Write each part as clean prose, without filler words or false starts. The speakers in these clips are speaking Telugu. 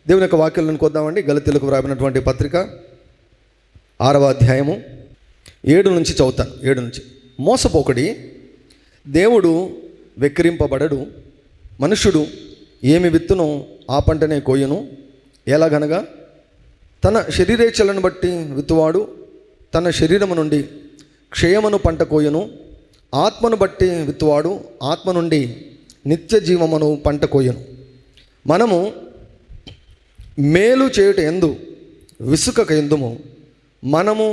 దేవుని యొక్క వాక్యాలను కొద్దామండి. గలతీయులకు వ్రాయబడినటువంటి పత్రిక 6వ అధ్యాయము 7 నుంచి చదువుతాను. 7 నుంచి. మోసపోకడి, దేవుడు వెక్కిరింపబడడు, మనుష్యుడు ఏమి విత్తునో ఆ పంటనే కోయును. ఎలాగనగా తన శరీరేచ్ఛలను బట్టి విత్తువాడు తన శరీరము నుండి క్షయమును పంట కోయును, ఆత్మను బట్టి విత్తువాడు ఆత్మ నుండి నిత్య జీవమును పంట కోయును. మనము మేలు చేయుట ఎందు విసుకక ఎందుము, మనము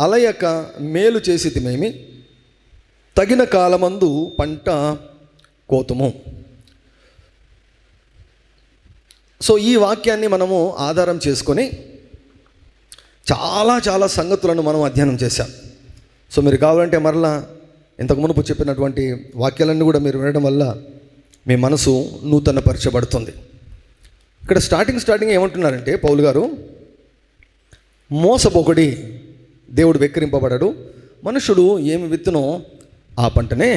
అలయక మేలు చేసితిమేమి, తగిన కాలమందు పంట కోతుము. సో ఈ వాక్యాన్ని మనము ఆధారం చేసుకొని చాలా సంగతులను మనం అధ్యయనం చేశాం. సో మీరు కావాలంటే మరలా ఇంతకు మునుపు చెప్పినటువంటి వాక్యాలన్నీ కూడా మీరు వినడం వల్ల మీ మనసు నూతనపరచబడుతుంది. ఇక్కడ స్టార్టింగ్ ఏమంటున్నారంటే పౌలు గారు, మోసపోకడి, దేవుడు వెక్కిరింపబడడు, మనుషుడు ఏమి విత్తునో ఆ పంటనే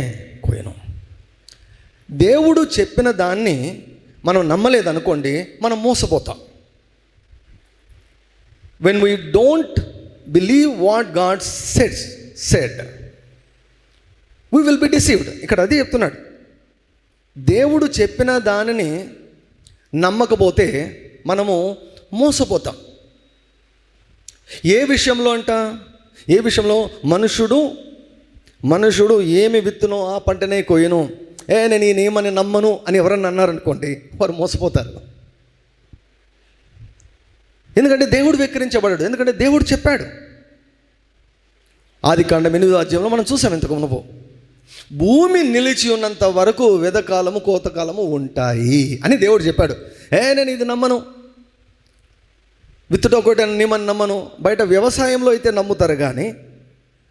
కోయను. దేవుడు చెప్పిన దాన్ని మనం నమ్మలేదనుకోండి, మనం మోసపోతాం. when we don't believe what God said we will be deceived. ఇక్కడ అది చెప్తున్నాడు. దేవుడు చెప్పిన దానిని నమ్మకపోతే మనము మోసపోతాం. ఏ విషయంలో ఏ విషయంలో? మనుషుడు ఏమి విత్తునో ఆ పంటనే కోయను. నేను ఈ నియమాన్ని నమ్మను అని ఎవరన్నా అన్నారనుకోండి, వారు మోసపోతారు. ఎందుకంటే దేవుడు వెక్కిరించబడాడు, ఎందుకంటే దేవుడు చెప్పాడు. ఆదికాండం 8వ అధ్యాయంలో మనం చూసాం ఇంతకు మునుపు, భూమి నిలిచి ఉన్నంత వరకు వెదకాలము కోతకాలము ఉంటాయి అని దేవుడు చెప్పాడు. నేను ఇది నమ్మను, విత్తుట ఒకటి నియమాన్ని నమ్మను. బయట వ్యవసాయంలో అయితే నమ్ముతారు, కానీ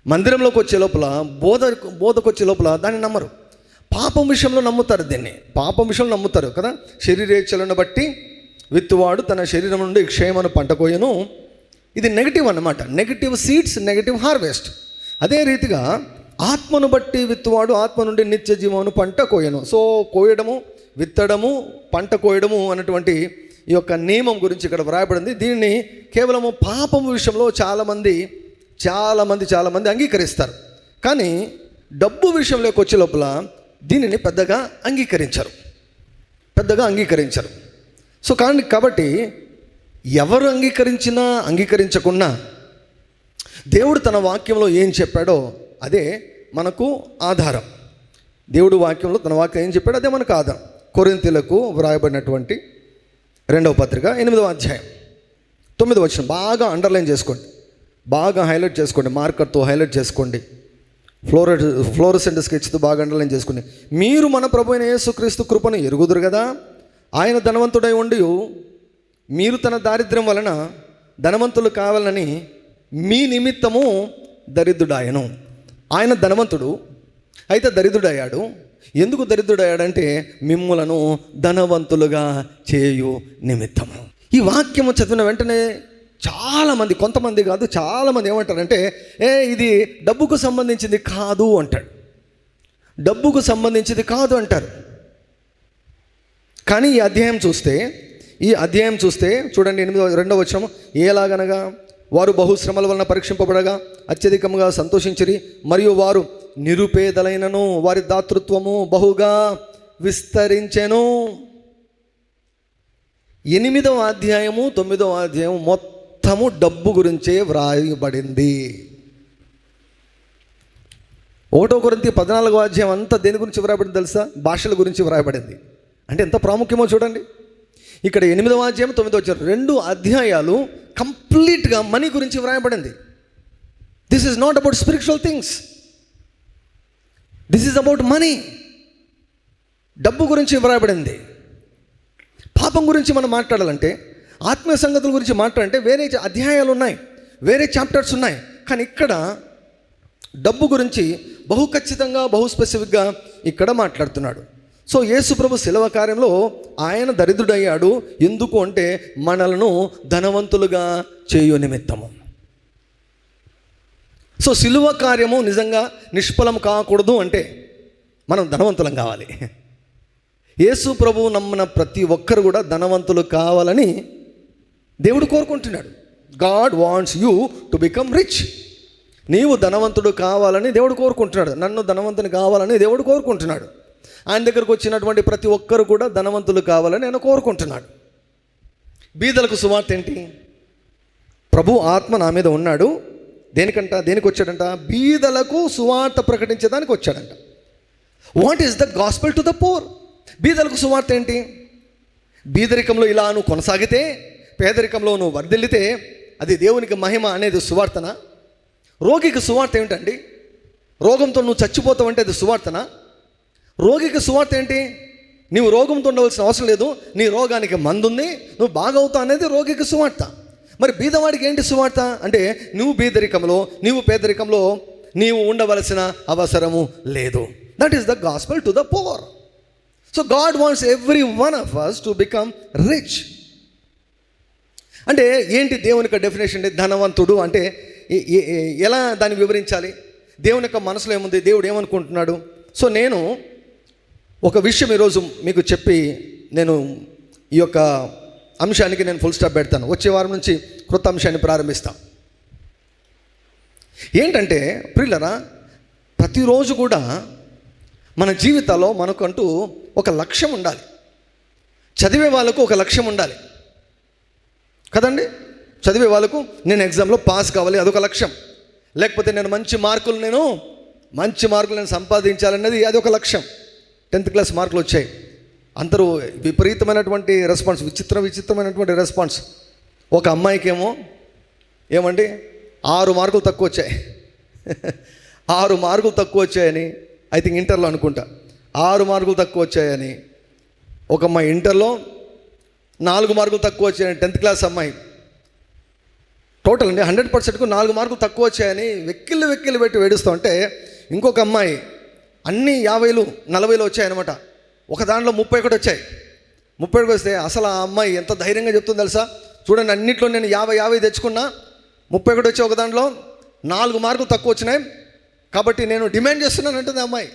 మందిరంలోకి వచ్చే లోపల బోధకు వచ్చే లోపల దాన్ని నమ్మరు. పాపం విషయంలో నమ్ముతారు, దీన్ని పాపం విషయంలో నమ్ముతారు కదా. శరీరేచ్ఛలను బట్టి విత్తువాడు తన శరీరం నుండి క్షయమను పంట కోయను. ఇది నెగిటివ్ అన్నమాట, నెగిటివ్ సీడ్స్, నెగిటివ్ హార్వెస్ట్. అదే రీతిగా ఆత్మను బట్టి విత్తువాడు ఆత్మ నుండి నిత్య జీవమును పంట కోయను. సో కోయడము, విత్తడము, పంట కోయడము అన్నటువంటి ఈ యొక్క నియమం గురించి ఇక్కడ వ్రాయబడింది. దీన్ని కేవలము పాపం విషయంలో చాలామంది అంగీకరిస్తారు, కానీ డబ్బు విషయంలోకి వచ్చే లోపల దీనిని పెద్దగా అంగీకరించరు. సో కాబట్టి ఎవరు అంగీకరించకున్నా దేవుడు తన వాక్యంలో ఏం చెప్పాడో అదే మనకు ఆధారం. దేవుడు వాక్యంలో తన వాక్యం ఏం చెప్పాడో అదే మనకు ఆధారం. కొరింథీయులకు వ్రాయబడినటువంటి 2వ పత్రిక 8వ అధ్యాయం 9వ వచనం బాగా అండర్లైన్ చేసుకోండి, బాగా హైలైట్ చేసుకోండి, మార్కర్తో హైలైట్ చేసుకోండి, ఫ్లోరసెంట్ స్కెచ్తో బాగా అండర్లైన్ చేసుకోండి. మీరు మన ప్రభు అయిన యేసుక్రీస్తు కృపను ఎరుగుదురు కదా, ఆయన ధనవంతుడై ఉండి మీరు తన దారిద్ర్యం వలన ధనవంతులు కావాలని మీ నిమిత్తము దరిద్రుడాయను. ఆయన ధనవంతుడు అయితే దరిద్రుడయ్యాడు. ఎందుకు దరిద్రుడయ్యాడంటే మిమ్ములను ధనవంతులుగా చేయు నిమిత్తము. ఈ వాక్యము చదివిన వెంటనే చాలామంది, కొంతమంది కాదు చాలామంది ఏమంటారంటే, ఇది డబ్బుకు సంబంధించింది కాదు అంటాడు, డబ్బుకు సంబంధించింది కాదు అంటారు. కానీ ఈ అధ్యాయం చూస్తే చూడండి, 2వ వచనం, ఎలాగనగా వారు బహుశ్రమల వలన పరీక్షింపబడగా అత్యధికంగా సంతోషించిరి, మరియు వారు నిరుపేదలైనను వారి దాతృత్వము బహుగా విస్తరించెను. 8వ అధ్యాయము 9వ అధ్యాయం మొత్తము డబ్బు గురించే వ్రాయబడింది. 1 కొరింథీ 14వ అధ్యాయం అంతా దేని గురించి వ్రాయబడింది తెలుసా? భాషల గురించి వ్రాయబడింది. అంటే ఎంత ప్రాముఖ్యమో చూడండి. ఇక్కడ 8వ అధ్యాయం 9వ అధ్యాయం 2 అధ్యాయాలు కంప్లీట్గా మనీ గురించి వ్రాయబడింది. This is not about spiritual things, this is about money. డబ్బు గురించి వ్రాయబడింది. పాపం గురించి మనం మాట్లాడాలంటే, ఆత్మీయ సంగతుల గురించి మాట్లాడాలంటే వేరే అధ్యాయాలు ఉన్నాయి, వేరే చాప్టర్స్ ఉన్నాయి. కానీ ఇక్కడ డబ్బు గురించి బహు ఖచ్చితంగా, బహు స్పెసిఫిక్గా ఇక్కడ మాట్లాడుతున్నాడు. సో యేసుప్రభు శిలువ కార్యంలో ఆయన దరిద్రుడయ్యాడు. ఎందుకు అంటే మనలను ధనవంతులుగా చేయు నిమిత్తము. సో శిలువ కార్యము నిజంగా నిష్ఫలం కాకూడదు అంటే మనం ధనవంతులం కావాలి. యేసు ప్రభువు నమ్మిన ప్రతి ఒక్కరు కూడా ధనవంతులు కావాలని దేవుడు కోరుకుంటున్నాడు. God wants you to become rich. నీవు ధనవంతుడు కావాలని దేవుడు కోరుకుంటున్నాడు. నన్ను ధనవంతుని కావాలని దేవుడు కోరుకుంటున్నాడు. ఆయన దగ్గరకు వచ్చినటువంటి ప్రతి ఒక్కరు కూడా ధనవంతులు కావాలని ఆయన కోరుకుంటున్నాడు. బీదలకు సువార్త ఏంటి? ప్రభు ఆత్మ నా మీద ఉన్నాడు. దేనికి వచ్చాడంట? బీదలకు సువార్త ప్రకటించేదానికి వచ్చాడంట. What is the gospel to the poor? బీదలకు సువార్త ఏంటి? బీదరికంలో ఇలా నువ్వు కొనసాగితే, పేదరికంలో నువ్వు వర్ధిల్లితే అది దేవునికి మహిమ అనేది సువార్తన? రోగికి సువార్త ఏమిటండి? రోగంతో నువ్వు చచ్చిపోతావంటే అది సువార్తన? రోగికి సువార్త ఏంటి? నీవు రోగంతో ఉండవలసిన అవసరం లేదు, నీ రోగానికి మందుంది, నువ్వు బాగవుతావు అనేది రోగికి సువార్త. మరి బీదవాడికి ఏంటి సువార్త అంటే, నువ్వు బీదరికంలో, నీవు పేదరికంలో నీవు ఉండవలసిన అవసరము లేదు. That is the gospel to the poor. So God wants every one of us to become rich. అంటే ఏంటి దేవుని యొక్క డెఫినేషన్? ధనవంతుడు అంటే ఎలా దాన్ని వివరించాలి? దేవుని యొక్క మనసులో ఏముంది? దేవుడు ఏమనుకుంటున్నాడు? సో నేను ఒక విషయం ఈరోజు మీకు చెప్పి నేను ఈ యొక్క అంశానికి నేను ఫుల్ స్టాప్ పెడతాను. వచ్చే వారం నుంచి క్రొత్త అంశాన్ని ప్రారంభిస్తాం. ఏంటంటే ప్రియులరా, ప్రతిరోజు కూడా మన జీవితాల్లో మనకంటూ ఒక లక్ష్యం ఉండాలి. చదివే వాళ్ళకు ఒక లక్ష్యం ఉండాలి కదండి. చదివే వాళ్ళకు నేను ఎగ్జామ్లో పాస్ కావాలి, అదొక లక్ష్యం. లేకపోతే నేను మంచి మార్కులు నేను సంపాదించాలన్నది అది ఒక లక్ష్యం. 10th క్లాస్ మార్కులు వచ్చాయి, అందరూ విపరీతమైనటువంటి రెస్పాన్స్, విచిత్రమైనటువంటి రెస్పాన్స్. ఒక అమ్మాయికేమో ఏమండి 6 మార్కులు తక్కువ వచ్చాయి. 6 మార్కులు తక్కువ వచ్చాయని, ఐ థింక్ ఇంటర్లో అనుకుంటా, 6 మార్కులు తక్కువ వచ్చాయని. ఒక అమ్మాయి ఇంటర్లో 4 మార్కులు తక్కువ వచ్చాయని, 10th క్లాస్ అమ్మాయి. టోటల్ అండి 100%కు 4 మార్కులు తక్కువ వచ్చాయని వెక్కిళ్ళు పెట్టి వేడుస్తూ ఉంటే, ఇంకొక అమ్మాయి అన్నీ 50, 40 వచ్చాయన్నమాట. ఒక దాంట్లో 31 వచ్చాయి. 31 వస్తే అసలు ఆ అమ్మాయి ఎంత ధైర్యంగా చెప్తుంది తెలుసా? చూడండి, అన్నింటిలో నేను 50 తెచ్చుకున్నా, 31 వచ్చి ఒక దాంట్లో 4 మార్కులు తక్కువ వచ్చినాయి కాబట్టి నేను డిమాండ్ చేస్తున్నాను అంటుంది ఆ అమ్మాయి.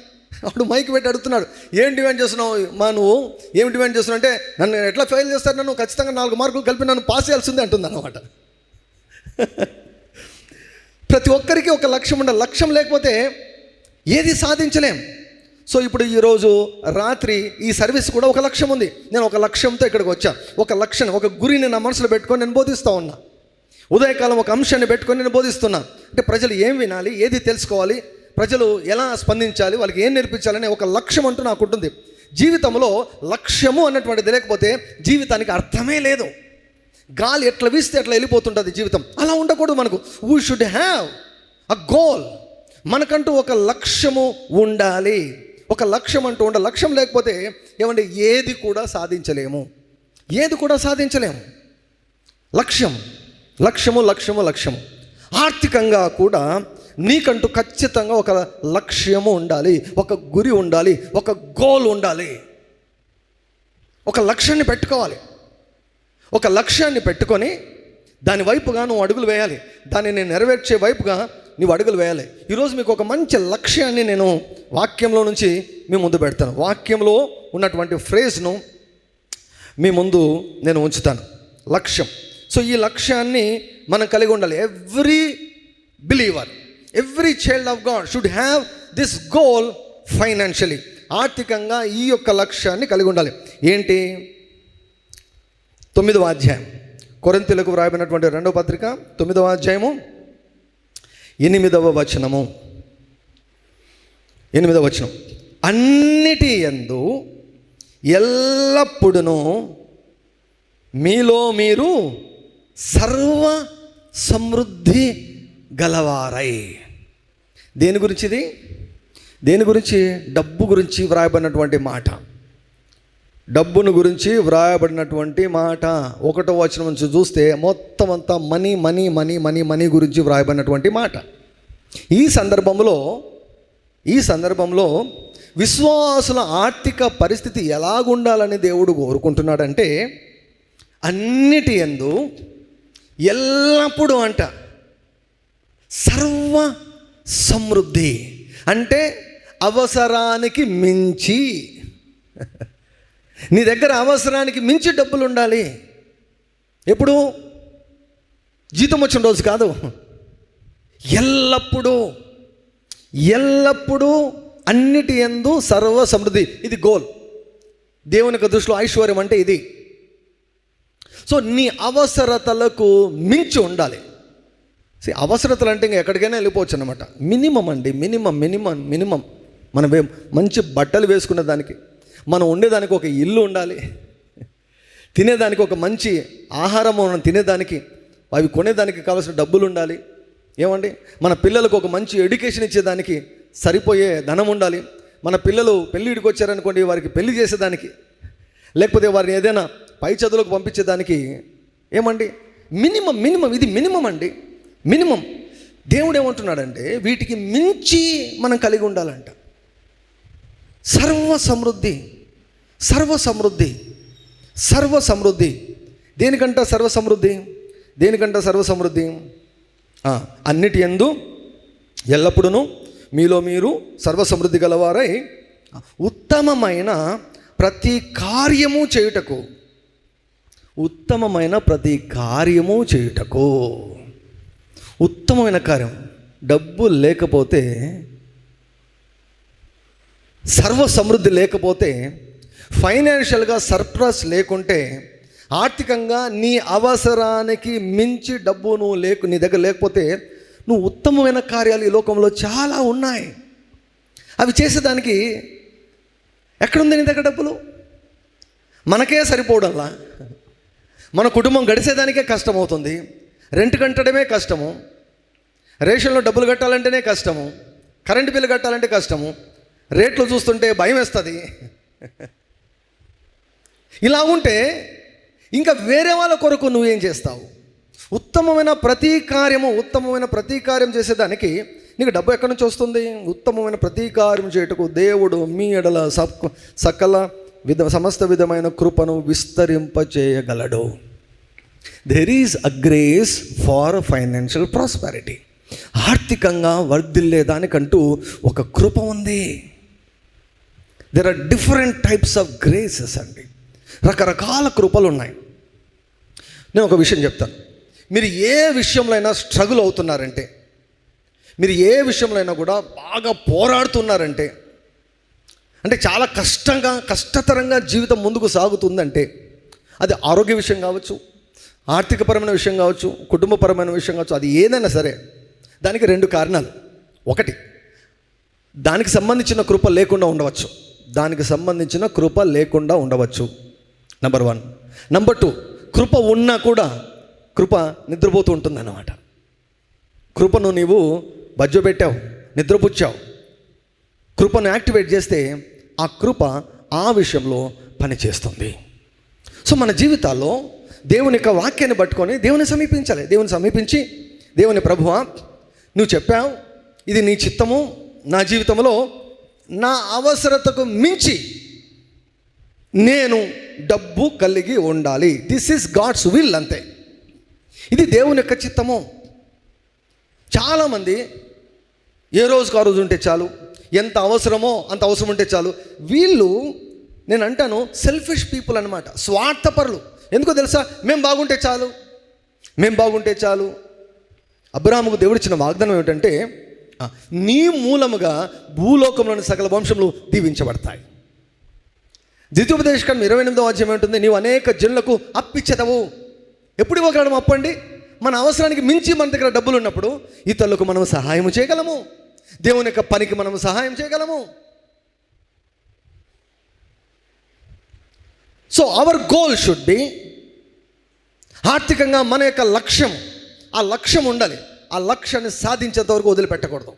అప్పుడు మైక్ పెట్టి అడుగుతున్నాడు, ఏం డిమాండ్ చేస్తున్నావు నువ్వు? ఏం డిమాండ్ చేస్తున్నావు అంటే, నన్ను ఎట్లా ఫెయిల్ చేస్తారు, నన్ను ఖచ్చితంగా 4 మార్కులు కలిపి నన్ను పాస్ చేయాల్సిందే అంటుంది అన్నమాట. ప్రతి ఒక్కరికి ఒక లక్ష్యం ఉండాలి. లక్ష్యం లేకపోతే ఏది సాధించలేం. సో ఇప్పుడు ఈరోజు రాత్రి ఈ సర్వీస్ కూడా ఒక లక్ష్యం ఉంది. నేను ఒక లక్ష్యంతో ఇక్కడికి వచ్చాను. ఒక లక్ష్యం, ఒక గురిని నా మనసులో పెట్టుకొని నేను బోధిస్తూ ఉన్నా. ఉదయకాలం ఒక అంశాన్ని పెట్టుకొని నేను బోధిస్తున్నా. అంటే ప్రజలు ఏం వినాలి, ఏది తెలుసుకోవాలి, ప్రజలు ఎలా స్పందించాలి, వాళ్ళకి ఏం నేర్పించాలనే ఒక లక్ష్యం అంటూ నాకు ఉంటుంది. జీవితంలో లక్ష్యము అన్నటువంటిది లేకపోతే జీవితానికి అర్థమే లేదు. గాలి ఎట్లా వీస్తే అట్లా వెళ్ళిపోతుంటుంది జీవితం. అలా ఉండకూడదు. మనకు we should have a goal. మనకంటూ ఒక లక్ష్యము ఉండాలి. ఒక లక్ష్యం అంటూ ఉండాలి. లక్ష్యం లేకపోతే ఏమంటే ఏది కూడా సాధించలేము. లక్ష్యము. ఆర్థికంగా కూడా నీకంటూ ఖచ్చితంగా ఒక లక్ష్యము ఉండాలి, ఒక గురి ఉండాలి, ఒక గోల్ ఉండాలి. ఒక లక్ష్యాన్ని పెట్టుకోవాలి. ఒక లక్ష్యాన్ని పెట్టుకొని దాని వైపుగా నువ్వు అడుగులు వేయాలి. దాన్ని నేను నెరవేర్చే వైపుగా నువ్వు అడుగులు వేయాలి. ఈరోజు మీకు ఒక మంచి లక్ష్యాన్ని నేను వాక్యంలో నుంచి మీ ముందు పెడతాను. వాక్యంలో ఉన్నటువంటి ఫ్రేజ్ను మీ ముందు నేను ఉంచుతాను. లక్ష్యం. సో ఈ లక్ష్యాన్ని మనం కలిగి ఉండాలి. Every believer, every child of God should have this goal financially. ఆర్థికంగా ఈ యొక్క లక్ష్యాన్ని కలిగి ఉండాలి. ఏంటి? 9వ అధ్యాయం, కొరింథీయులకు వ్రాయబడినటువంటి 2వ పత్రిక 9వ అధ్యాయము 8వ వచనము. అన్నిటి యందు ఎల్లప్పుడూ మీలో మీరు సర్వ సమృద్ధి గలవారై. దేని గురించి? డబ్బు గురించి వ్రాయబడినటువంటి మాట. డబ్బును గురించి వ్రాయబడినటువంటి మాట. 1వ వచనం నుంచి చూస్తే మొత్తం అంతా మనీ గురించి వ్రాయబడినటువంటి మాట. ఈ సందర్భంలో విశ్వాసుల ఆర్థిక పరిస్థితి ఎలాగుండాలని దేవుడు కోరుకుంటున్నాడంటే, అన్నిటి యందు ఎల్లప్పుడూ అంట సర్వ సమృద్ధి. అంటే అవసరానికి మించి, నీ దగ్గర అవసరానికి మించి డబ్బులు ఉండాలి. ఎప్పుడు? జీతం వచ్చిన రోజు కాదు, ఎల్లప్పుడూ ఎల్లప్పుడూ అన్నిటి యందు సర్వ సమృద్ధి. ఇది గోల్. దేవుని యొక్క దృష్టిలో ఐశ్వర్యం అంటే ఇది. సో నీ అవసరతలకు మించి ఉండాలి. అవసరతలు అంటే ఇంకా ఎక్కడికైనా వెళ్ళిపోవచ్చు అనమాట. మినిమం అండి, మినిమం. మనం మంచి బట్టలు వేసుకునే దానికి, మనం ఉండేదానికి ఒక ఇల్లు ఉండాలి, తినేదానికి ఒక మంచి ఆహారం మనం తినేదానికి, అవి కొనేదానికి కావాల్సిన డబ్బులు ఉండాలి. ఏమండి, మన పిల్లలకు ఒక మంచి ఎడ్యుకేషన్ ఇచ్చేదానికి సరిపోయే ధనం ఉండాలి. మన పిల్లలు పెళ్ళిడికి వచ్చారనుకోండి, వారికి పెళ్లి చేసేదానికి, లేకపోతే వారిని ఏదైనా పై చదువులకు పంపించేదానికి ఏమండి మినిమం. ఇది మినిమం అండి, మినిమం. దేవుడు ఏమంటున్నాడంటే వీటికి మించి మనం కలిగి ఉండాలంట. సర్వ సమృద్ధి. దేనికంట సర్వ సమృద్ధి? అన్నిటి యందు ఎల్లప్పుడూ మీలో మీరు సర్వ సమృద్ధి గలవారై ఉత్తమమైన ప్రతి కార్యము చేయుటకు. ఉత్తమమైన కార్యం. డబ్బు లేకపోతే, సర్వ సమృద్ధి లేకపోతే, ఫైనాన్షియల్గా సర్ప్లస్ లేకుంటే, ఆర్థికంగా నీ అవసరానికి మించి డబ్బు నీ దగ్గర లేకపోతే, నువ్వు ఉత్తమమైన కార్యాలు ఈ లోకంలో చాలా ఉన్నాయి. అవి చేసేదానికి ఎక్కడుంది నీ దగ్గర డబ్బులు? మనకే సరిపోవడంలా, మన కుటుంబం గడిచేదానికే కష్టమవుతుంది. రెంట్ కట్టడమే కష్టము, రేషన్లో డబ్బులు కట్టాలంటేనే కష్టము, కరెంటు బిల్లు కట్టాలంటే కష్టము, రేట్లు చూస్తుంటే భయం వేస్తుంది. ఇలా ఉంటే ఇంకా వేరే వాళ్ళ కొరకు నువ్వేం చేస్తావు? ఉత్తమమైన ప్రతి కార్యం చేసేదానికి నీకు డబ్బు ఎక్కడి నుంచి వస్తుంది? ఉత్తమమైన ప్రతి కార్యం చేయుటకు దేవుడు మీ ఎడల సమస్త విధమైన కృపను విస్తరింపచేయగలడు. There is a grace for financial prosperity. ఆర్థికంగా వర్ధిల్లే దానికంటూ ఒక కృప ఉంది. There are different types of graces అండి. రకరకాల కృపలు ఉన్నాయి. నేను ఒక విషయం చెప్తాను. మీరు ఏ విషయంలో అయినా స్ట్రగుల్ అవుతున్నారంటే, మీరు ఏ విషయంలో అయినా కూడా బాగా పోరాడుతున్నారంటే, అంటే చాలా కష్టతరంగా జీవితం ముందుకు సాగుతుందంటే, అది ఆరోగ్య విషయం కావచ్చు, ఆర్థికపరమైన విషయం కావచ్చు, కుటుంబపరమైన విషయం కావచ్చు, అది ఏదైనా సరే దానికి రెండు కారణాలు. ఒకటి, దానికి సంబంధించిన కృప లేకుండా ఉండవచ్చు. నెంబర్ 1. నెంబర్ 2, కృప ఉన్నా కూడా కృప నిద్రపోతూ ఉంటుందన్నమాట. కృపను నీవు బజ్జో పెట్టావు, నిద్రపుచ్చావు. కృపను యాక్టివేట్ చేస్తే ఆ కృప ఆ విషయంలో పనిచేస్తుంది. సో మన జీవితాల్లో దేవుని యొక్క వాక్యాన్ని పట్టుకొని దేవుని సమీపించాలి. దేవుని సమీపించి, దేవుని ప్రభువా, నువ్వు చెప్పావు, ఇది నీ చిత్తము, నా జీవితంలో నా అవసరతకు మించి నేను డబ్బు కలిగి ఉండాలి. This is God's will. అంతే, ఇది దేవుని యొక్క చిత్తము. చాలామంది ఏ రోజుకు ఆ రోజు ఉంటే చాలు, ఎంత అవసరమో అంత అవసరం ఉంటే చాలు. వీళ్ళు, నేను అంటాను, సెల్ఫిష్ పీపుల్ అనమాట, స్వార్థపరులు. ఎందుకో తెలుసా? మేము బాగుంటే చాలు. అబ్రాహాముకు దేవుడు ఇచ్చిన వాగ్దానం ఏమిటంటే, నీ మూలముగా భూలోకంలోని సకల వంశములు దీవించబడతాయి. ద్వితీయోపదేశకాండం 28వ అధ్యాయం ఏమిటంది? నీవు అనేక జనులకు అప్పిచ్చెదవు. ఎప్పుడు ఇవ్వగలము అప్పు అండి? మన అవసరానికి మించి మన దగ్గర డబ్బులు ఉన్నప్పుడు ఇతరులకు మనం సహాయం చేయగలము, దేవుని యొక్క పనికి మనం సహాయం చేయగలము. So our goal should be, ఆర్థికంగా మన యొక్క లక్ష్యం, ఆ లక్ష్యం ఉండాలి. ఆ లక్ష్యాన్ని సాధించేంత వరకు వదిలిపెట్టకూడదు.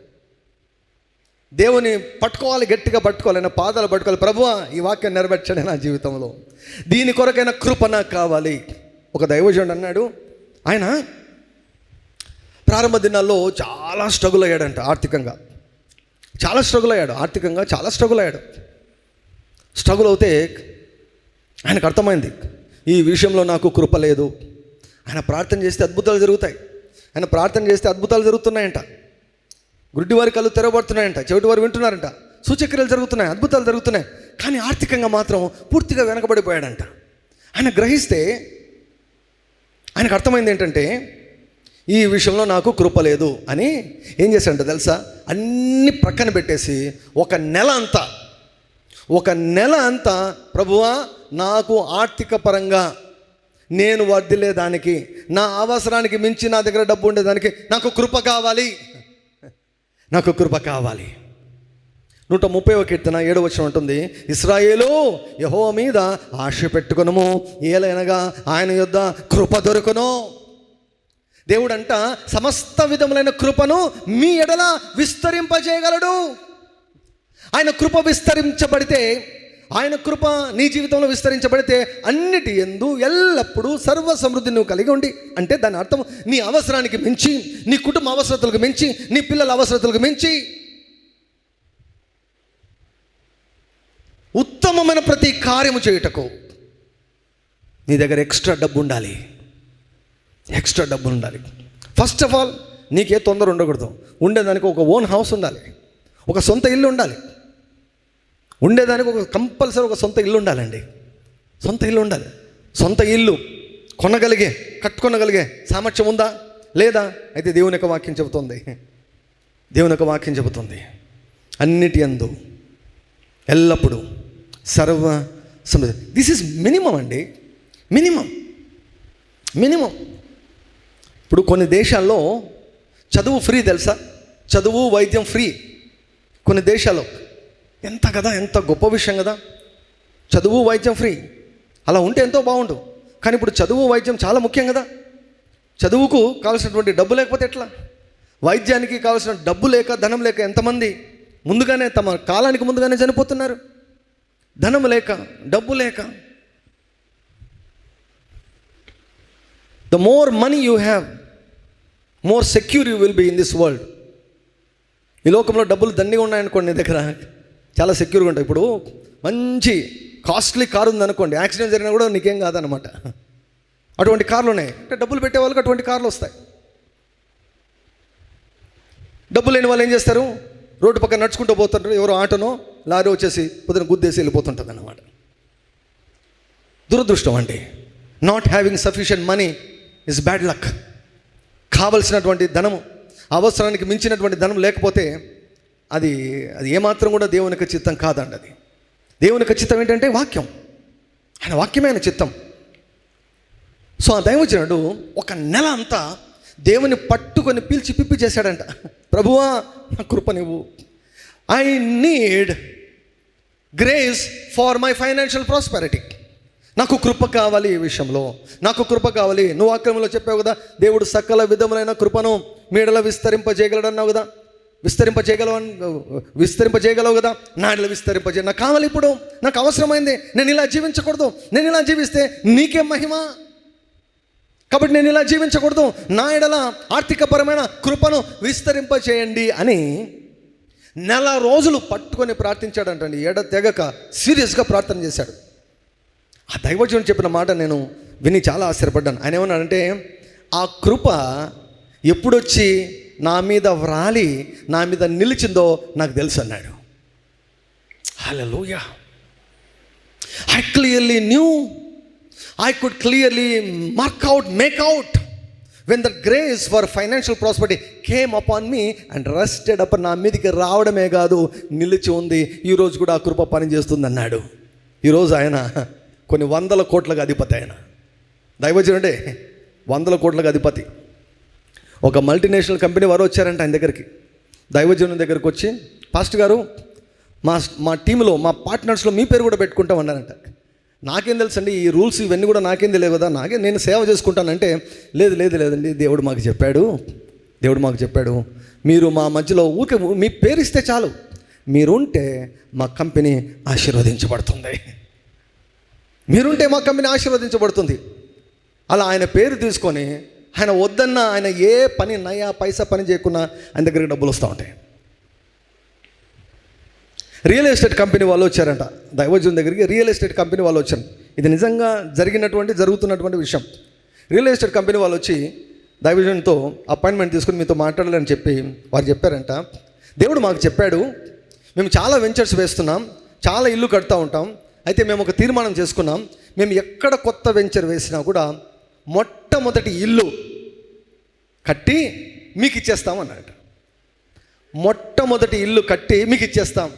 దేవుని పట్టుకోవాలి, గట్టిగా పట్టుకోవాలి, నా పాదాలు పట్టుకోవాలి. ప్రభువా, ఈ వాక్యం నెరవేర్చండి నా జీవితంలో, దీని కొరకైనా కృప నాకు కావాలి. ఒక దైవజనుడు అన్నాడు, ఆయన ప్రారంభ దినాల్లో చాలా స్ట్రగుల్ అయ్యాడంట. ఆర్థికంగా చాలా స్ట్రగుల్ అయ్యాడు. స్ట్రగుల్ అవుతే ఆయనకు అర్థమైంది, ఈ విషయంలో నాకు కృప లేదు. ఆయన ప్రార్థన చేస్తే అద్భుతాలు జరుగుతున్నాయంట. గుడ్డివారి కళ్ళు తెరవబడుతున్నాయంట, చెవిటి వారు వింటున్నారంట, సూచక్రియలు జరుగుతున్నాయి, అద్భుతాలు జరుగుతున్నాయి, కానీ ఆర్థికంగా మాత్రం పూర్తిగా వెనకబడిపోయాడంట. ఆయన గ్రహిస్తే ఆయనకు అర్థమైంది ఏంటంటే ఈ విషయంలో నాకు కృప లేదు అని ఏం చేశాడంట తెలుసా? అన్ని ప్రక్కన పెట్టేసి ఒక నెల అంతా ప్రభువా నాకు ఆర్థిక పరంగా నేను వర్ధిల్లేదానికి, నా అవసరానికి మించి నా దగ్గర డబ్బు ఉండేదానికి నాకు కృప కావాలి, నాకు కృప కావాలి. 130వ కీర్తన 7వ వచనం ఉంటుంది, ఇశ్రాయేలు యెహోవా మీద ఆశ పెట్టుకొనుము, ఏలైనగా ఆయన యొద్ద కృప దొరుకును. దేవుడంట సమస్త విధములైన కృపను మీ ఎడల విస్తరింపజేయగలడు. ఆయన కృప విస్తరించబడితే, ఆయన కృప నీ జీవితంలో విస్తరించబడితే అన్నిటి యందు ఎల్లప్పుడూ సర్వ సమృద్ధి నువ్వు కలిగి ఉండి, అంటే దాని అర్థం నీ అవసరానికి మించి, నీ కుటుంబ అవసరతలకు మించి, నీ పిల్లల అవసరతలకు మించి ఉత్తమమైన ప్రతి కార్యము చేయుటకు నీ దగ్గర ఎక్స్ట్రా డబ్బు ఉండాలి. ఫస్ట్ ఆఫ్ ఆల్ నీకే తొందర ఉండకూడదు. ఉండేదానికి ఒక ఓన్ హౌస్ ఉండాలి, ఒక సొంత ఇల్లు ఉండాలి. ఉండేదానికి ఒక కంపల్సరీ ఒక సొంత ఇల్లు ఉండాలండి. సొంత ఇల్లు కట్టుకొనగలిగే సామర్థ్యం ఉందా లేదా? అయితే దేవుని యొక్క వాక్యం చెబుతుంది అన్నిటి యందు ఎల్లప్పుడూ సర్వ సమృద్ధి. దిస్ ఈజ్ మినిమం అండి, మినిమం. ఇప్పుడు కొన్ని దేశాల్లో చదువు ఫ్రీ తెలుసా? చదువు వైద్యం ఫ్రీ కొన్ని దేశాల్లో. ఎంత గొప్ప విషయం కదా, చదువు వైద్యం ఫ్రీ. అలా ఉంటే ఎంతో బాగుండు. కానీ ఇప్పుడు చదువు వైద్యం చాలా ముఖ్యం కదా. చదువుకు కావాల్సినటువంటి డబ్బు లేకపోతే ఎట్లా? వైద్యానికి కావాల్సిన డబ్బు లేక, ధనం లేక ఎంతమంది ముందుగానే తమ కాలానికి ముందుగానే చనిపోతున్నారు, ధనం లేక, డబ్బు లేక. The more money you have, more secure you will be in this world. ఈ లోకంలో డబ్బులు దండిగా ఉన్నాయనుకోండి, నీ దగ్గర చాలా సెక్యూర్గా ఉంటాయి. ఇప్పుడు మంచి కాస్ట్లీ కారు ఉందనుకోండి, యాక్సిడెంట్ జరిగినా కూడా నీకేం కాదనమాట. అటువంటి కార్లు ఉన్నాయి. అంటే డబ్బులు పెట్టే వాళ్ళకి అటువంటి కార్లు వస్తాయి. డబ్బు లేని వాళ్ళు ఏం చేస్తారు? రోడ్డు పక్కన నడుచుకుంటూ పోతుంటారు. ఎవరో ఆటోనో లారీ వచ్చేసి పొద్దున గుద్దేసి వెళ్ళిపోతుంటుంది అన్నమాట. దురదృష్టం అండి. Not having sufficient money is bad luck. కావలసినటువంటి ధనము, అవసరానికి మించినటువంటి ధనం లేకపోతే అది ఏమాత్రం కూడా దేవునికి చిత్తం కాదండి. అది దేవునికి చిత్తం ఏంటంటే వాక్యం. ఆయన వాక్యమే ఆయన చిత్తం. సో ఆ దైవజనుడు ఒక నెల అంతా దేవుని పట్టుకొని పిలిచి పిప్పి చేశాడంట. ప్రభువా నా కృప నువ్వు, I need grace for my financial prosperity. నాకు కృప కావాలి, ఈ విషయంలో నాకు కృప కావాలి. నువ్వు వాక్యంలో చెప్పావు కదా, దేవుడు సకల విధములైన కృపను మీడల విస్తరింపజేయగలడు అన్నావు కదా. విస్తరింపజేయగలవు కదా, నాడలు విస్తరింపజేయ. నాకు కావాలి, ఇప్పుడు నాకు అవసరమైంది. నేను ఇలా జీవించకూడదు. నేను ఇలా జీవిస్తే నీకేం మహిమ? కాబట్టి నేను ఇలా జీవించకూడదు. నా ఎడల ఆర్థికపరమైన కృపను విస్తరింపచేయండి అని నెల రోజులు పట్టుకొని ప్రార్థించాడంటండి. తెగక సీరియస్గా ప్రార్థన చేశాడు. ఆ దైవజనుడు చెప్పిన మాట నేను విని చాలా ఆశ్చర్యపడ్డాను. ఆయన ఏమన్నాడంటే, ఆ కృప ఎప్పుడొచ్చి నా మీద వ్రాలి నా మీద నిలిచిందో నాకు తెలుసు అన్నాడు. Hallelujah. I clearly knew, I could clearly make out when the grace for financial prosperity came upon me and rested upon. నా మీదకి రావడమే కాదు, నిలిచి ఉంది. ఈరోజు కూడా ఆ కృప పనిచేస్తుంది అన్నాడు. ఈరోజు ఆయన కొన్ని 100 కోట్లకు అధిపతి. ఆయన దైవజనుడే, 100 కోట్లకు అధిపతి. ఒక మల్టీనేషనల్ కంపెనీ వారు వచ్చారంట ఆయన దగ్గరికి. దైవజనుని దగ్గరికి వచ్చి, పాస్టర్ గారు మా టీంలో, మా పార్ట్నర్స్లో మీ పేరు కూడా పెట్టుకుంటాం అన్నారంట. నాకేం తెలుసండి ఈ రూల్స్ ఇవన్నీ కూడా, నాకేం తెలియదు కదా, నేను సేవ చేసుకుంటానంటే, లేదండి దేవుడు మాకు చెప్పాడు మీరు మా మధ్యలో ఊరికే మీ పేరు ఇస్తే చాలు, మీరుంటే మా కంపెనీ ఆశీర్వదించబడుతుంది. అలా ఆయన పేరు తీసుకొని ఆయన వద్దన్న, ఆయన ఏ పని నయా పైసా పని చేయకున్నా ఆయన దగ్గరికి డబ్బులు వస్తూ ఉంటాయి. రియల్ ఎస్టేట్ కంపెనీ వాళ్ళు వచ్చారంట దైవజన్ దగ్గరికి. రియల్ ఎస్టేట్ కంపెనీ వాళ్ళు వచ్చారు. ఇది నిజంగా జరుగుతున్నటువంటి విషయం. రియల్ ఎస్టేట్ కంపెనీ వాళ్ళు వచ్చి దైవజన్తో అపాయింట్మెంట్ తీసుకుని మీతో మాట్లాడాలని చెప్పి వారు చెప్పారంట. దేవుడు మాకు చెప్పాడు, మేము చాలా వెంచర్స్ వేస్తున్నాం, చాలా ఇల్లు కడతా ఉంటాం. అయితే మేము ఒక తీర్మానం చేసుకున్నాం, మేము ఎక్కడ కొత్త వెంచర్ వేసినా కూడా మొట్టమొదటి ఇల్లు కట్టి మీకు ఇచ్చేస్తాం అన్నాడు. మొట్టమొదటి ఇల్లు కట్టి మీకు ఇచ్చేస్తాం.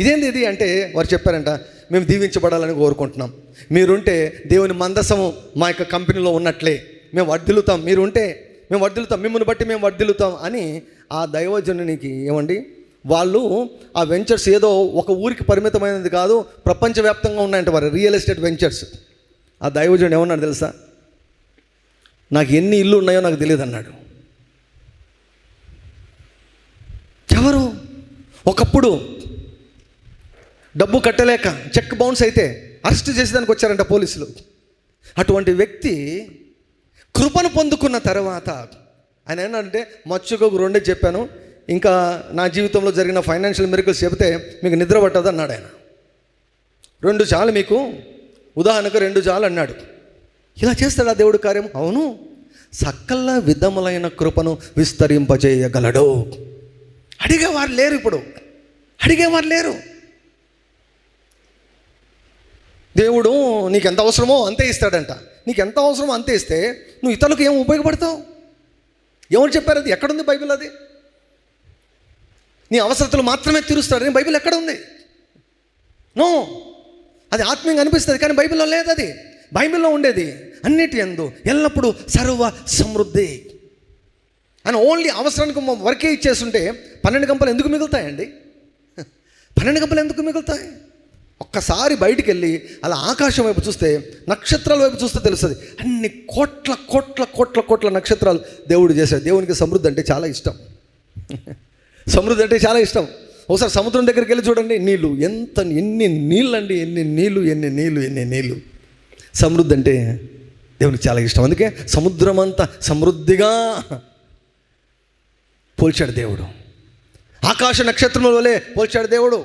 ఇదేంది ఇది అంటే వారు చెప్పారంట, మేము దీవించబడాలని కోరుకుంటున్నాం. మీరుంటే దేవుని మందసము మా యొక్క కంపెనీలో ఉన్నట్లే మేము వర్ధిల్లుతాం. మీరుంటే మేము వర్ధిల్లుతాం, మిమ్మల్ని బట్టి మేము వర్ధిల్లుతాం అని ఆ దైవజనునికి ఏమండి, వాళ్ళు ఆ వెంచర్స్ ఏదో ఒక ఊరికి పరిమితమైనది కాదు, ప్రపంచవ్యాప్తంగా ఉన్నాయంట వారు రియల్ ఎస్టేట్ వెంచర్స్. ఆ దైవజనుడు ఏమన్నాడు తెలుసా? నాకు ఎన్ని ఇల్లు ఉన్నాయో నాకు తెలియదు అన్నాడు. ఎవరు? ఒకప్పుడు డబ్బు కట్టలేక చెక్ బౌన్స్ అయితే అరెస్ట్ చేసేదానికి వచ్చారంట పోలీసులు. అటువంటి వ్యక్తి కృపను పొందుకున్న తర్వాత ఆయన ఏంటంటే, మచ్చుకు రెండే చెప్పాను, ఇంకా నా జీవితంలో జరిగిన ఫైనాన్షియల్ మిరకల్స్ చెబితే మీకు నిద్ర పట్టదు అన్నాడు ఆయన. 2 చాలు మీకు, ఉదాహరణకు 2 చాలు అన్నాడు. ఇలా చేస్తాడా దేవుడు కార్యం? అవును, సకల విధములైన కృపను విస్తరింపజేయగలడు. అడిగేవారు లేరు, ఇప్పుడు అడిగేవారు లేరు. దేవుడు నీకు ఎంత అవసరమో అంతే ఇస్తాడంట. నీకు ఎంత అవసరమో అంతే ఇస్తే నువ్వు ఇతరులకు ఏం ఉపయోగపడతావు? ఎవరు చెప్పారు అది? ఎక్కడుంది బైబిల్? అది నీ అవసరతలు మాత్రమే తీరుస్తాడు. బైబిల్ ఎక్కడ ఉంది? నో, అది ఆత్మీయంగా అనిపిస్తుంది కానీ బైబిల్లో లేదు. అది బైబిల్లో ఉండేది అన్నిటి యందు ఎల్లప్పుడూ సర్వ సమృద్ధి అని. ఓన్లీ అవసరానికి వరకే ఇచ్చేస్తుంటే 12 గంపలు ఎందుకు మిగులుతాయండి? 12 గంపలు ఎందుకు మిగులుతాయి? ఒక్కసారి బయటికి వెళ్ళి అలా ఆకాశం వైపు చూస్తే, నక్షత్రాల వైపు చూస్తే తెలుస్తుంది. అన్ని కోట్ల కోట్ల కోట్ల కోట్ల నక్షత్రాలు దేవుడు చేశాడు. దేవునికి సమృద్ధి అంటే చాలా ఇష్టం. సమృద్ధి అంటే చాలా ఇష్టం. ఒకసారి సముద్రం దగ్గరికి వెళ్ళి చూడండి, నీళ్ళు ఎన్ని నీళ్ళు అండి, ఎన్ని నీళ్ళు. సమృద్ధి అంటే దేవునికి చాలా ఇష్టం. అందుకే సముద్రం అంతా సమృద్ధిగా పోల్చాడు దేవుడు. ఆకాశ నక్షత్రముల వలె పోల్చాడు దేవుడు.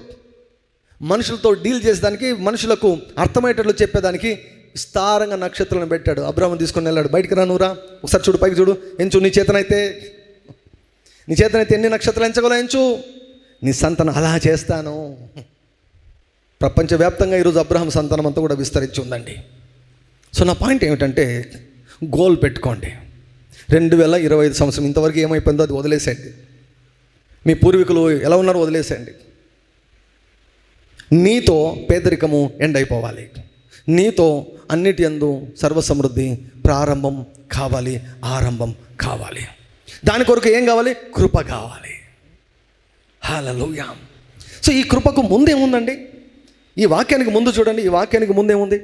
మనుషులతో డీల్ చేసేదానికి, మనుషులకు అర్థమయ్యేటట్లు చెప్పేదానికి విస్తారంగా నక్షత్రాలను పెట్టాడు. అబ్రాహాముని తీసుకొని వెళ్ళాడు. బయటికి రా, నువ్వు రా, ఒకసారి చూడు, పైకి చూడు, ఎంచు, నీ చేతనైతే ఎన్ని నక్షత్రాలు ఎంచగలవు ఎంచు, నీ సంతానం అలా చేస్తాను. ప్రపంచవ్యాప్తంగా ఈరోజు అబ్రహాం సంతానం అంతా కూడా విస్తరించి ఉందండి. సో నా పాయింట్ ఏమిటంటే, గోల్ పెట్టుకోండి. 2025 సంవత్సరం ఇంతవరకు ఏమైపోయిందో అది వదిలేసేయండి. మీ పూర్వీకులు ఎలా ఉన్నారో వదిలేసేయండి. నీతో పేదరికము ఎండ్ అయిపోవాలి. నీతో అన్నిటి యందు సర్వసమృద్ధి ప్రారంభం కావాలి, ఆరంభం కావాలి. దాని కొరకు ఏం కావాలి? కృప కావాలి. హల్లెలూయా. సో ఈ కృపకు ముందేముందండి? ఈ వాక్యానికి ముందు చూడండి. ఈ వాక్యానికి ముందేముంది?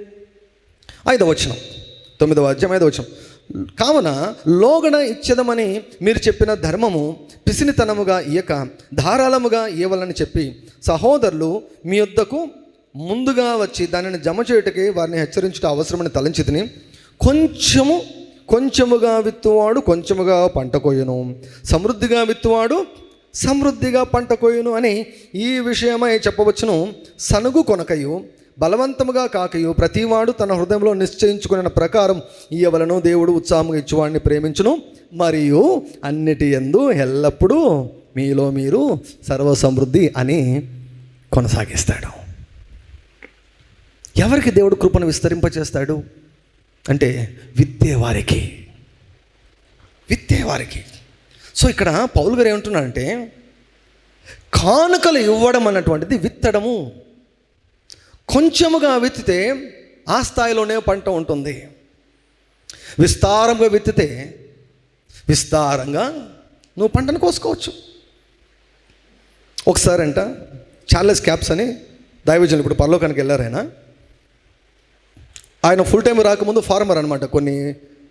5వ వచనం, 9వ అధ్యాయం 5వ వచనం. కావున లోగడ ఇచ్చేదమని మీరు చెప్పిన ధర్మము పిసినితనముగా ఇయ్యక ధారాళముగా ఇవ్వాలని చెప్పి సహోదరులు మీ యొద్దకు ముందుగా వచ్చి దానిని జమ చేయుటకి వారిని హెచ్చరించుట అవసరమని తలంచితిని. కొంచెముగా విత్తువాడు కొంచెముగా పంట కోయును, సమృద్ధిగా విత్తువాడు సమృద్ధిగా పంట కోయును అని ఈ విషయమై చెప్పవచ్చును. సనుగు కొనకయు బలవంతముగా కాకయు ప్రతివాడు తన హృదయంలో నిశ్చయించుకున్న ప్రకారం ఇయ్యవలను. దేవుడు ఉత్సాహంగా ఇచ్చువాడిని ప్రేమించును, మరియు అన్నిటి యందు ఎల్లప్పుడూ మీలో మీరు సర్వసమృద్ధి అని కొనసాగిస్తాడు. ఎవరికి దేవుడు కృపను విస్తరింపచేస్తాడు అంటే విత్తేవారికి. సో ఇక్కడ పౌలు గారు ఏమంటున్నారంటే, కానుకలు ఇవ్వడం అన్నటువంటిది విత్తడము. కొంచెముగా విత్తితే ఆ స్థాయిలోనే పంట ఉంటుంది. విస్తారంగా విత్తితే విస్తారంగా నువ్వు పంటను కోసుకోవచ్చు. ఒకసారి అంట చార్లెస్ క్యాప్స్ అని దైవజనులు, ఇప్పుడు పరలోకానికి వెళ్ళారు ఆయన ఫుల్ టైం రాకముందు ఫార్మర్ అనమాట.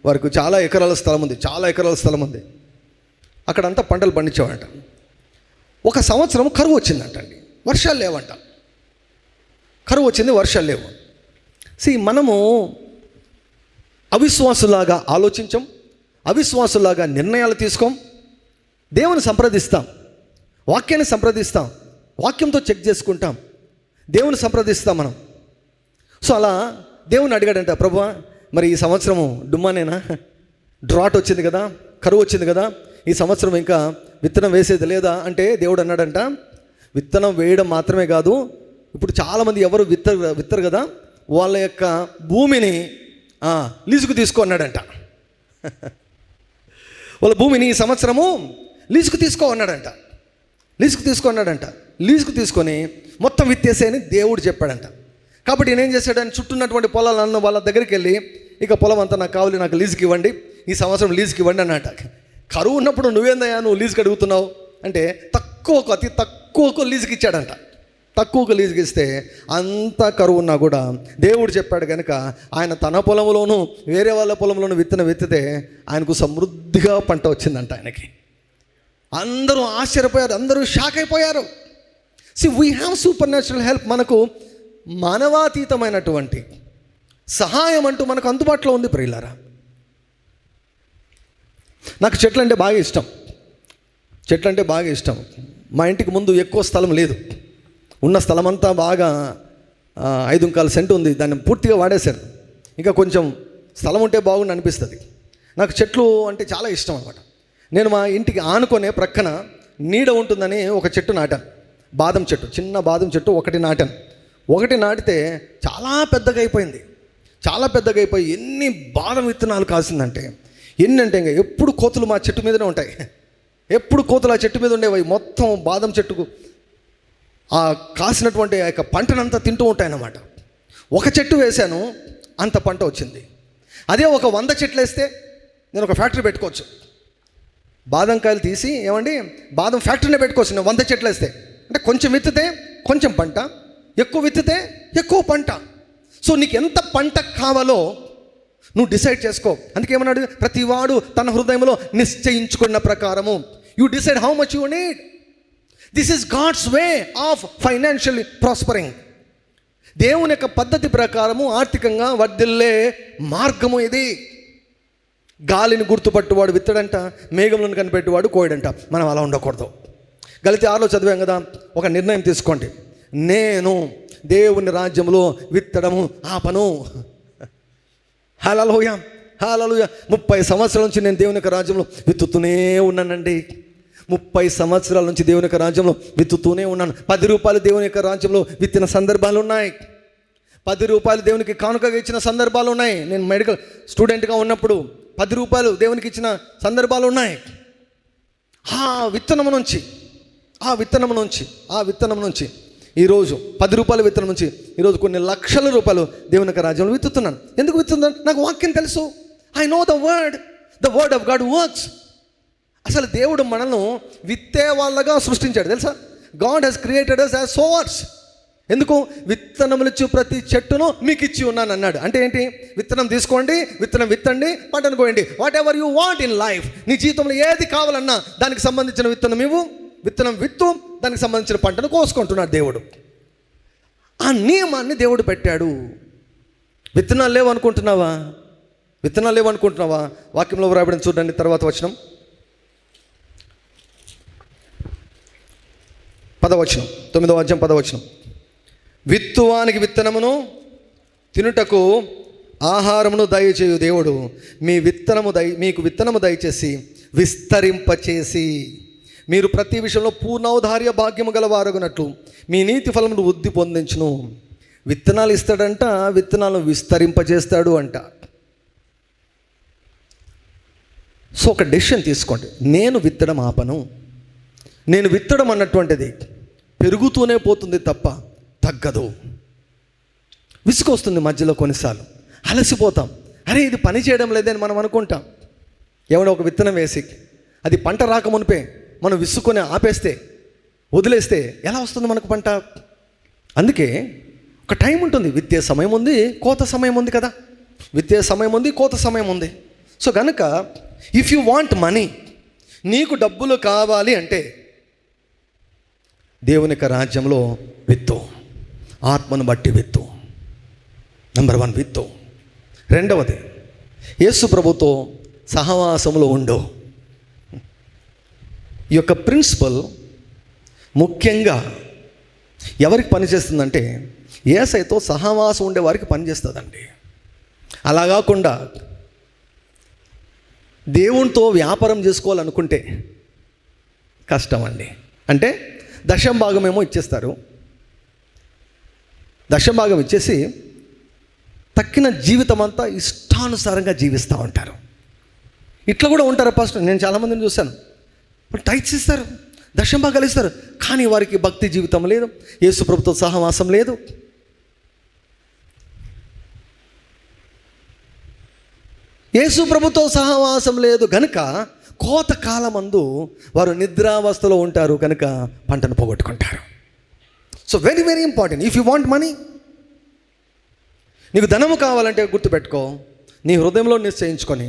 వారికి చాలా ఎకరాల స్థలం ఉంది. అక్కడంతా పంటలు పండించేవాడంట. ఒక సంవత్సరం కరువు వచ్చిందంటండి, వర్షాలు లేవంట. వర్షాలు లేవు. మనము అవిశ్వాసులాగా ఆలోచించాం, అవిశ్వాసులాగా నిర్ణయాలు తీసుకోం. దేవుని సంప్రదిస్తాం, వాక్యాన్ని సంప్రదిస్తాం, వాక్యంతో చెక్ చేసుకుంటాం, దేవుని సంప్రదిస్తాం మనం. సో అలా దేవుని అడిగాడంట, ప్రభువా మరి ఈ సంవత్సరము డుమ్మానేనా, డ్రాట్ వచ్చింది కదా, కరువు వచ్చింది కదా, ఈ సంవత్సరం ఇంకా విత్తనం వేసేది లేదా అంటే దేవుడు అన్నాడంట, విత్తనం వేయడం మాత్రమే కాదు, ఇప్పుడు చాలామంది ఎవరు విత్తరు కదా, వాళ్ళ యొక్క భూమిని లీజుకు తీసుకున్నాడంట. వాళ్ళ భూమిని ఈ సంవత్సరము లీజుకు తీసుకున్నాడంట. లీజుకు తీసుకొని మొత్తం విత్తేసేయని దేవుడు చెప్పాడంట. కాబట్టి నేనేం చేశాడని చుట్టూన్నటువంటి పొలాలను వాళ్ళ దగ్గరికి వెళ్ళి, ఇక పొలం అంతా నాకు కావాలి, నాకు లీజుకి ఇవ్వండి, ఈ సంవత్సరం లీజుకి ఇవ్వండి అన్నట. కరువు ఉన్నప్పుడు నువ్వేందయ్యా నువ్వు లీజుకి అడుగుతున్నావు అంటే అతి తక్కువకు లీజుకి ఇచ్చాడంట. తక్కువకు లీజుకి ఇస్తే అంత కరువు ఉన్నా కూడా దేవుడు చెప్పాడు కనుక ఆయన తన పొలంలోనూ వేరే వాళ్ళ పొలంలోనూ విత్తితే ఆయనకు సమృద్ధిగా పంట వచ్చిందంట. ఆయనకి అందరూ ఆశ్చర్యపోయారు, అందరూ షాక్ అయిపోయారు. We have super natural help. మనకు మానవాతీతమైనటువంటి సహాయం అంటూ మనకు అందుబాటులో ఉంది ప్రియులారా. నాకు చెట్లు అంటే బాగా ఇష్టం. మా ఇంటికి ముందు ఎక్కువ స్థలం లేదు, ఉన్న స్థలం అంతా బాగా 5 సెంటు ఉంది, దాన్ని పూర్తిగా వాడేశారు. ఇంకా కొంచెం స్థలం ఉంటే బాగుండి అనిపిస్తుంది. నాకు చెట్లు అంటే చాలా ఇష్టం అన్నమాట. నేను మా ఇంటికి ఆనుకొనే ప్రక్కన నీడ ఉంటుందని ఒక చెట్టు నాటాను, బాదం చెట్టు, చిన్న బాదం చెట్టు ఒకటి నాటితే చాలా పెద్దగా అయిపోయి ఎన్ని బాదం విత్తనాలు కాసిందంటే, ఇంకా ఎప్పుడు కోతులు మా చెట్టు మీదనే ఉంటాయి. ఎప్పుడు కోతులు ఆ చెట్టు మీద ఉండేవి. మొత్తం బాదం చెట్టుకు ఆ కాసినటువంటి ఆ యొక్క పంటనంతా తింటూ ఉంటాయన్నమాట. ఒక చెట్టు వేశాను, అంత పంట వచ్చింది. అదే ఒక 100 చెట్లు వేస్తే నేను ఒక ఫ్యాక్టరీ పెట్టుకోవచ్చు. బాదం కాయలు తీసి బాదం ఫ్యాక్టరీనే పెట్టుకోవచ్చు నేను 100 చెట్లు వేస్తే. అంటే కొంచెం విత్తితే కొంచెం పంట, ఎక్కువ విత్తితే ఎక్కువ పంట. సో నీకు ఎంత పంట కావాలో నువ్వు డిసైడ్ చేసుకో. అందుకేమన్నాడు, ప్రతివాడు తన హృదయంలో నిశ్చయించుకున్న ప్రకారము you decide how much you need. This is God's way of financially prospering. దేవుని యొక్క పద్ధతి ప్రకారము ఆర్థికంగా వర్ధిల్లే మార్గము ఇది. గాలిని గుర్తుపట్టువాడు విత్తడంట, మేఘంలో కనిపెట్టువాడు కోయడంట. మనం అలా ఉండకూడదు. గలతీ 6లో చదివాం కదా, ఒక నిర్ణయం తీసుకోండి, నేను దేవుని రాజ్యంలో విత్తడము ఆపను. హల్లెలూయా 30 సంవత్సరాల నుంచి నేను దేవుని యొక్క రాజ్యంలో విత్తుతూనే ఉన్నానండి. 30 సంవత్సరాల నుంచి దేవుని యొక్క రాజ్యంలో విత్తుతూనే ఉన్నాను. 10 రూపాయలు దేవుని యొక్క రాజ్యంలో విత్తిన సందర్భాలు ఉన్నాయి. 10 రూపాయలు దేవునికి కానుకగా ఇచ్చిన సందర్భాలు ఉన్నాయి. నేను మెడికల్ స్టూడెంట్గా ఉన్నప్పుడు 10 రూపాయలు దేవునికి ఇచ్చిన సందర్భాలు ఉన్నాయి. ఆ విత్తనం నుంచి ఈరోజు 10 రూపాయల విత్తనం నుంచి ఈరోజు కొన్ని లక్షల రూపాయలు దేవుని యొక్క రాజ్యంలో విత్తుతున్నాను. ఎందుకు విత్తుతున్నాను? నాకు వాక్యం తెలుసు. I know the word of God works. అసలు దేవుడు మనల్ని విత్తే వాళ్ళగా సృష్టించాడు తెలుసా. God has created us as sowers. ఎందుకు? విత్తనములిచ్చు ప్రతి చెట్టును మీకు ఇచ్చి ఉన్నాను అన్నాడు. అంటే ఏంటి? విత్తనం తీసుకోండి, విత్తనం విత్తండి, పంటను కోయండి. Whatever you want in life. నీ జీవితంలో ఏది కావాలన్నా దానికి సంబంధించిన విత్తనం ఇవ్వు, విత్తనం విత్తు, దానికి సంబంధించిన పంటను కోసుకుంటున్నాడు దేవుడు. ఆ నియమాన్ని దేవుడు పెట్టాడు. విత్తనాలు లేవు అనుకుంటున్నావా? వాక్యంలో వ్రాయబడిన చూడండి, తర్వాత వచనం 10వ వచనం, 9వ అధ్యాయం 10వ వచనం. విత్తువానికి విత్తనమును తినుటకు ఆహారమును దయచేయు దేవుడు మీకు విత్తనము దయచేసి విస్తరింపచేసి మీరు ప్రతి విషయంలో పూర్ణౌదార్య భాగ్యము గలవారగునట్లు మీ నీతి ఫలమును వృద్ధి పొందించును. విత్తనాలు ఇస్తాడంట, విత్తనాలను విస్తరింపజేస్తాడు అంట. సో ఒక డెసిషన్ తీసుకోండి, నేను విత్తడం ఆపను. నేను విత్తడం అన్నటువంటిది పెరుగుతూనే పోతుంది తప్ప తగ్గదు. విసుకొస్తుంది మధ్యలో, కొన్నిసార్లు అలసిపోతాం. అరే ఇది పని చేయడం లేదని మనం అనుకుంటాం. ఏమైనా ఒక విత్తనం వేసి అది పంట రాకమునిపే మనం విసుకొని ఆపేస్తే, వదిలేస్తే ఎలా వస్తుంది మనకు పంట? అందుకే ఒక టైం ఉంటుంది. విత్తే సమయం ఉంది, కోత సమయం ఉంది కదా. విత్తే సమయం ఉంది, కోత సమయం ఉంది. సో కనుక ఇఫ్ యూ వాంట్ మనీ, నీకు డబ్బులు కావాలి అంటే దేవుని యొక్క రాజ్యంలో విత్తు, ఆత్మను బట్టి విత్తు. నెంబర్ 1 విత్తు. రెండవది, యేసు ప్రభుతో సహవాసంలో ఉండు. ఈ యొక్క ప్రిన్సిపల్ ముఖ్యంగా ఎవరికి పనిచేస్తుందంటే యేసయ్యతో సహవాసం ఉండే వారికి పనిచేస్తుందండి. అలా కాకుండా దేవునితో వ్యాపారం చేసుకోవాలనుకుంటే కష్టం అండి. అంటే దశంభాగమేమో ఇచ్చేస్తారు. దశంభాగం ఇచ్చేసి తక్కిన జీవితం అంతా ఇష్టానుసారంగా జీవిస్తూ ఉంటారు. ఇట్లా కూడా ఉంటారు పాస్టర్, నేను చాలామందిని చూశాను. టైట్స్ ఇస్తారు, దశంభాగాలు ఇస్తారు, కానీ వారికి భక్తి జీవితం లేదు, యేసు ప్రభుతో సహవాసం లేదు. యేసు ప్రభుతో సహవాసం లేదు కనుక కోతకాలమందు వారు నిద్రావస్థలో ఉంటారు, కనుక పంటను పోగొట్టుకుంటారు. So very very important. If you want money, నీకు ధనము కావాలంటే గుర్తుపెట్టుకో, నీ హృదయంలో నిశ్చయించుకొని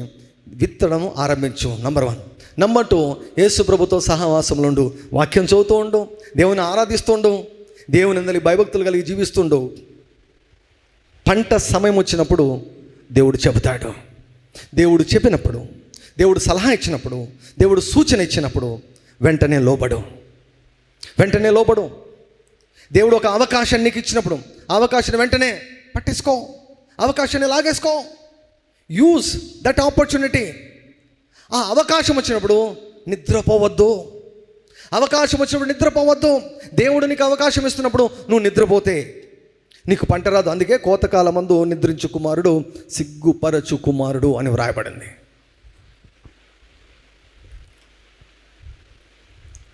విత్తడం ఆరంభించు. నంబర్ 1. నంబర్ 2, యేసు ప్రభుతో సహవాసంలో ఉండు, వాక్యం చదువుతూ ఉండు, దేవుని ఆరాధిస్తుండు, దేవుని అందరి భయభక్తులు కలిగి జీవిస్తుండు. పంట సమయం వచ్చినప్పుడు దేవుడు చెబుతాడు. దేవుడు చెప్పినప్పుడు, దేవుడు సలహా ఇచ్చినప్పుడు, దేవుడు సూచన ఇచ్చినప్పుడు వెంటనే లోబడు. దేవుడు ఒక అవకాశాన్ని నీకు ఇచ్చినప్పుడు అవకాశాన్ని వెంటనే పట్టేసుకో, అవకాశాన్ని లాగేసుకో. Use that opportunity. ఆ అవకాశం వచ్చినప్పుడు నిద్రపోవద్దు. దేవుడు నీకు అవకాశం ఇస్తున్నప్పుడు నువ్వు నిద్రపోతే నీకు పంట రాదు. అందుకే కోతకాలమందు నిద్రించు కుమారుడు సిగ్గుపరచు కుమారుడు అని వ్రాయబడింది.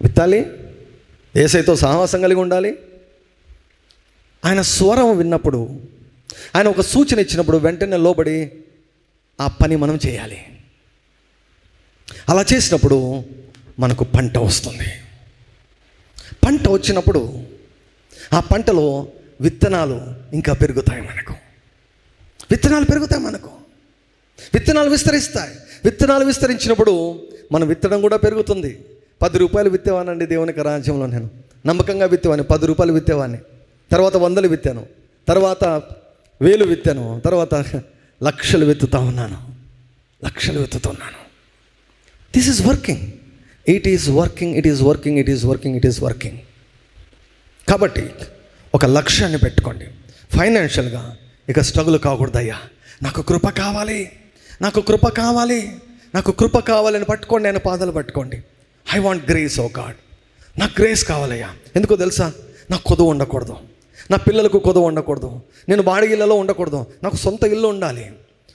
విత్తాలి, యేసయ్యతో సహవాసం కలిగి ఉండాలి. ఆయన స్వరం విన్నప్పుడు, ఆయన ఒక సూచన ఇచ్చినప్పుడు వెంటనే లోబడి ఆ పని మనం చేయాలి. అలా చేసినప్పుడు మనకు పంట వస్తుంది. పంట వచ్చినప్పుడు ఆ పంటలో విత్తనాలు ఇంకా పెరుగుతాయి. విత్తనాలు విస్తరిస్తాయి. విత్తనాలు విస్తరించినప్పుడు మన విత్తనం కూడా పెరుగుతుంది. 10 రూపాయలు విత్తేవానండి దేవునికి రాజ్యంలో. నేను నమ్మకంగా విత్తేవాడిని. 10 రూపాయలు విత్తేవాడిని, తర్వాత 100 విత్తాను, తర్వాత 1000 విత్తాను, తర్వాత లక్షలు విత్తుతున్నాను. This is working. It is working. కాబట్టి ఒక లక్ష్యాన్ని పెట్టుకోండి. ఫైనాన్షియల్గా ఇక స్ట్రగుల్ కాకూడదయ్యా, నాకు కృప కావాలని పట్టుకోండి. ఆయన పాదాలు పట్టుకోండి. I want grace, oh God, నాకు గ్రేస్ కావాలయ్యా. ఎందుకో తెలుసా? నాకు కొదువు ఉండకూడదు, నా పిల్లలకు కొదువు ఉండకూడదు, నేను బాడిగ ఇళ్ళలో ఉండకూడదు, నాకు సొంత ఇల్లు ఉండాలి,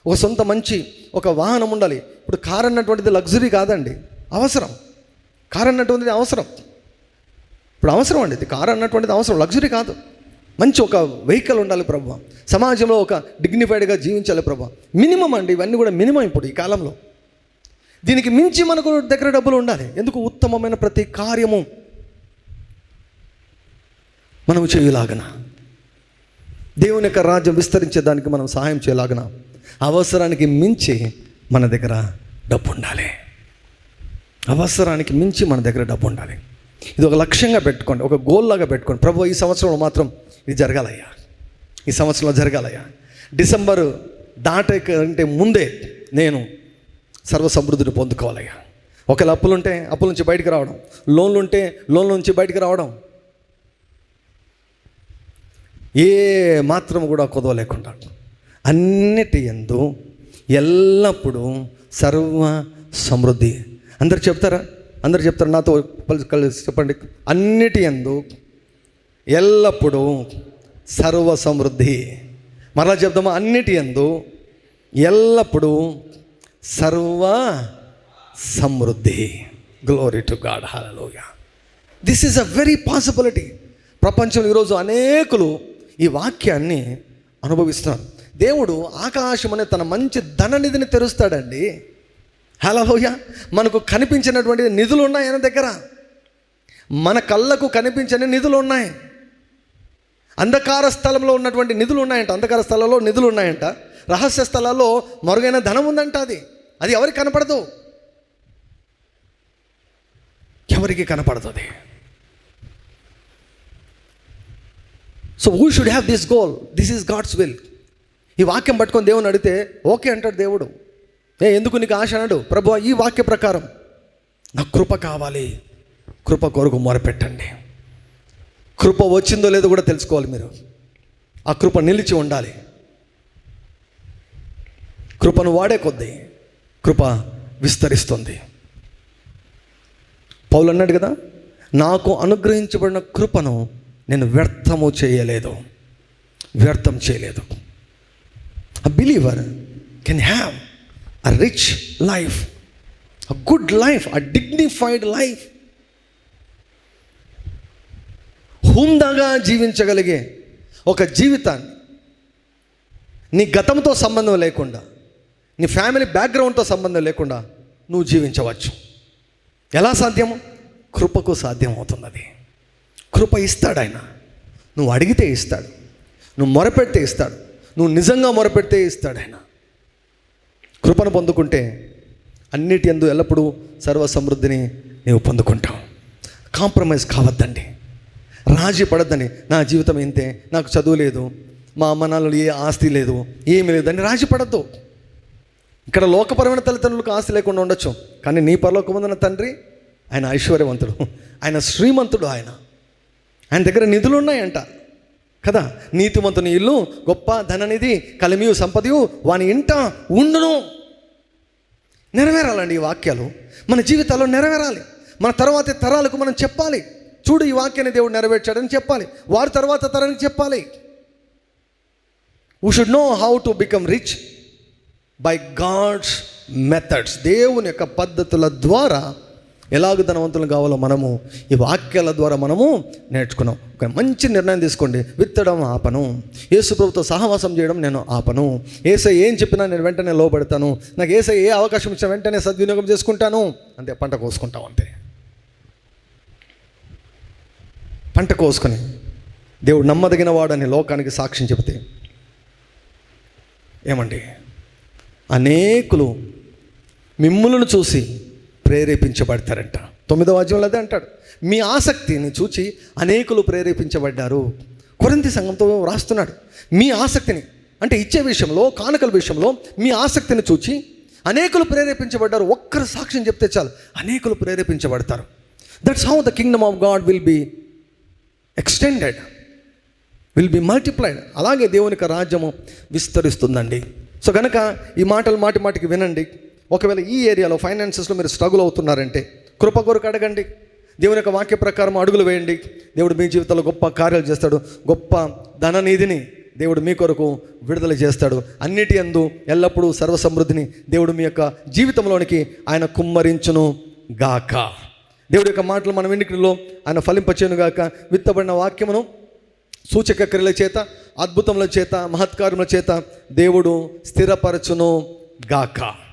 ఒక సొంత మంచి ఒక వాహనం ఉండాలి. ఇప్పుడు కార్ అన్నటువంటిది లగ్జరీ కాదండి, అవసరం. కార్ అన్నటువంటిది అవసరం. ఇప్పుడు అవసరం అండి, ఇది కార్ అన్నటువంటిది అవసరం, లగ్జరీ కాదు. మంచి ఒక వెహికల్ ఉండాలి ప్రభు. సమాజంలో ఒక డిగ్నిఫైడ్గా జీవించాలి ప్రభు. మినిమం అండి, ఇవన్నీ కూడా మినిమం ఇప్పుడు ఈ కాలంలో. దీనికి మించి మనకు దగ్గర డబ్బులు ఉండాలి. ఎందుకు? ఉత్తమమైన ప్రతి కార్యము మనం చేయలాగన, దేవుని యొక్క రాజ్యం విస్తరించేదానికి మనం సహాయం చేయలాగన అవసరానికి మించి మన దగ్గర డబ్బు ఉండాలి. ఇది ఒక లక్ష్యంగా పెట్టుకోండి, ఒక గోల్ లాగా పెట్టుకోండి. ప్రభు, ఈ సంవత్సరంలో మాత్రం ఇది జరగాలయ్యా, ఈ సంవత్సరంలో జరగాలయ్యా. డిసెంబరు దాటే కంటే ముందే నేను సర్వ సమృద్ధిని పొందుకోవాలయ్యా. ఒకవేళ అప్పులుంటే అప్పుల నుంచి బయటకు రావడం, లోన్లుంటే లోన్ల నుంచి బయటకు రావడం, ఏ మాత్రం కూడా కొదవ లేకుండా అన్నిటి యందు ఎల్లప్పుడూ సర్వ సమృద్ధి. అందరు చెప్తారా నాతో కలిసి చెప్పండి. అన్నిటి యందు ఎల్లప్పుడూ సర్వ సమృద్ధి. మరలా చెప్దామా? అన్నిటి యందు ఎల్లప్పుడూ సర్వ సమృద్ధి. Glory to God, hallelujah. This is a very possibility. ప్రపంచంలో ఈరోజు అనేకులు ఈ వాక్యాన్ని అనుభవిస్తున్నారు. దేవుడు ఆకాశం అనే తన మంచి ధననిధిని తెరుస్తాడండి. హల్లెలూయా. మనకు కనిపించినటువంటి నిధులు ఉన్నాయి ఆయన దగ్గర. మన కళ్ళకు కనిపించని నిధులు ఉన్నాయి. అంధకార స్థలంలో ఉన్నటువంటి నిధులు ఉన్నాయంట. అంధకార స్థలంలో నిధులు ఉన్నాయంట. రహస్య స్థలాల్లో మరుగైన ధనం ఉందంట. అది ఎవరికి కనపడదు, ఎవరికి కనపడుతుంది. So we should have this goal. This is God's will. ఈ వాక్యం పట్టుకొని దేవుని అడిగితే ఓకే అంటాడు దేవుడు. ఎందుకు నీకు ఆశ అన్నాడు? ప్రభువా, ఈ వాక్య ప్రకారం నాకు కృప కావాలి. కృప కొరకు మొరపెట్టండి. కృప వచ్చిందో లేదో కూడా తెలుసుకోవాలి మీరు. ఆ కృప నిలిచి ఉండాలి. కృపను వాడే కొద్దీ కృప విస్తరిస్తుంది. పౌలు అన్నాడు కదా, నాకు అనుగ్రహించబడిన కృపను నేను వ్యర్థం చేయలేదు. A believer can have a rich life, a good life, a dignified life. హుందాగా జీవించగలిగే ఒక జీవితాన్ని నీ గతంతో సంబంధం లేకుండా, నీ ఫ్యామిలీ బ్యాక్గ్రౌండ్తో సంబంధం లేకుండా నువ్వు జీవించవచ్చు. ఎలా సాధ్యము? కృపకు సాధ్యం అవుతుంది. అది కృప ఇస్తాడు ఆయన. నువ్వు అడిగితే ఇస్తాడు, నువ్వు మొరపెడితే ఇస్తాడు, నువ్వు నిజంగా మొరపెడితే ఇస్తాడు ఆయన. కృపను పొందుకుంటే అన్నిటి యందు ఎల్లప్పుడూ సర్వ సమృద్ధిని నీవు పొందుకుంటావు. కాంప్రమైజ్ కావద్దండి, రాజీ పడద్దండి. నా జీవితం ఇంతే, నాకు చదువు లేదు, మా అమ్మ నాన్నలు ఏ ఆస్తి లేదు, ఏమీ లేదని రాజీ పడద్దు. ఇక్కడ లోకపరమైన తల్లిదండ్రులకు ఆస్తి లేకుండా ఉండొచ్చు, కానీ నీ పరలోకమందున్న తండ్రి ఆయన ఐశ్వర్యవంతుడు, ఆయన శ్రీమంతుడు, ఆయన దగ్గర నిధులు ఉన్నాయంట కదా. నీతిమంతుని ఇల్లు గొప్ప ధననిధి, కలిమియు సంపదయు వాని ఇంట ఉండును. నెరవేరాలండి ఈ వాక్యాలు, మన జీవితాల్లో నెరవేరాలి. మన తర్వాతి తరాలకు మనం చెప్పాలి, చూడు ఈ వాక్యాన్ని దేవుడు నెరవేర్చాడని చెప్పాలి. వారి తర్వాత తరానికి చెప్పాలి. We should know how to become rich by God's methods. దేవుని యొక్క పద్ధతుల ద్వారా ఎలాగ ధనవంతులు కావాలో మనము ఈ వాక్యాల ద్వారా మనము నేర్చుకున్నాం. ఒక మంచి నిర్ణయం తీసుకోండి. విత్తడం ఆపను, యేసు ప్రభుతో సహవాసం చేయడం నేను ఆపను. యేసయ్య ఏం చెప్పినా నేను వెంటనే లోబడతాను. నాకు యేసయ్య ఏ అవకాశం ఇచ్చినా వెంటనే సద్వినియోగం చేసుకుంటాను. అంతే, పంట కోసుకుంటాం. అంతే, పంట కోసుకొని దేవుడు నమ్మదగిన వాడని లోకానికి సాక్ష్యం చెబితే ఏమండి, అనేకులు మిమ్ములను చూసి ప్రేరేపించబడతారంట. 9వ అధ్యాయంలో అదే అంటాడు, మీ ఆసక్తిని చూచి అనేకులు ప్రేరేపించబడ్డారు. కొరింథీ సంఘంతో రాస్తున్నాడు. మీ ఆసక్తిని అంటే ఇచ్చే విషయంలో, కానుకల విషయంలో మీ ఆసక్తిని చూచి అనేకులు ప్రేరేపించబడ్డారు. ఒక్కరు సాక్ష్యం చెప్తే చాలు, అనేకులు ప్రేరేపించబడతారు. That's how the kingdom of God will be extended, will be multiplied. అలాగే దేవుని యొక్క రాజ్యము విస్తరిస్తుందండి. సో కనుక ఈ మాటలు మాటికి వినండి. ఒకవేళ ఈ ఏరియాలో ఫైనాన్సెస్లో మీరు స్ట్రగుల్ అవుతున్నారంటే కృప కొరకు అడగండి. దేవుని యొక్క వాక్య ప్రకారం అడుగులు వేయండి. దేవుడు మీ జీవితంలో గొప్ప కార్యాలు చేస్తాడు. గొప్ప ధననిధిని దేవుడు మీ కొరకు విడుదల చేస్తాడు. అన్నిటి యందు ఎల్లప్పుడూ సర్వసమృద్ధిని దేవుడు మీ యొక్క జీవితంలోనికి ఆయన కుమ్మరించును గాక. దేవుడి యొక్క మాటలు మన వెనుకలో ఆయన ఫలింపచేయును గాక. విత్తబడిన వాక్యమును సూచక క్రియల చేత, అద్భుతముల చేత, మహత్కారముల చేత దేవుడు స్థిరపరచును గాక.